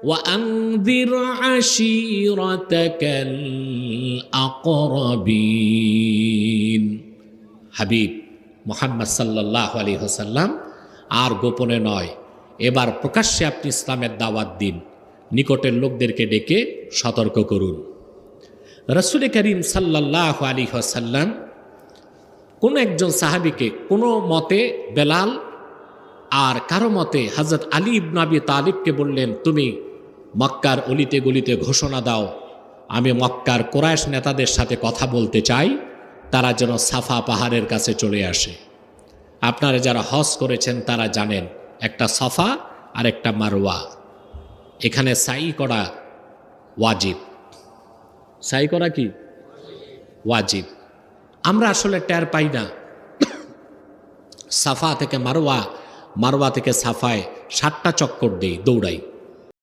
وأنذر عشيرتك الأقربين হাবিব মুহাম্মদ সাল্লাল্লাহু আলাইহি ওয়াসাল্লাম আর গোপনে নয়, এবার প্রকাশ্যে আপনি ইসলামের দাওয়াত দিন, নিকটের লোকদেরকে ডেকে সতর্ক করুন। রাসূল করিম সাল্লাল্লাহু আলাইহি ওয়াসাল্লাম কোনো একজন সাহাবীকে কোনো মতে বেলাল আর কারো মতে হযরত আলী ইবনে আবি তালিবকে বললেন, তুমি মক্কার অলিতে গলিতে ঘোষণা দাও, আমি মক্কার কুরাইশ নেতাদের সাথে কথা বলতে চাই, তারা যেন সাফা পাহাড়ের কাছে চলে আসে। আপনারা যারা হজ করেছেন তারা জানেন, একটা সাফা আর একটা মারওয়া, এখানে সাই করা ওয়াজিব। সাই করা কি ওয়াজিব? আমরা আসলে টের পাই না। সাফা থেকে মারওয়া, মারওয়া থেকে সাফায় 7টা চক্কর দেই, দৌড়াই।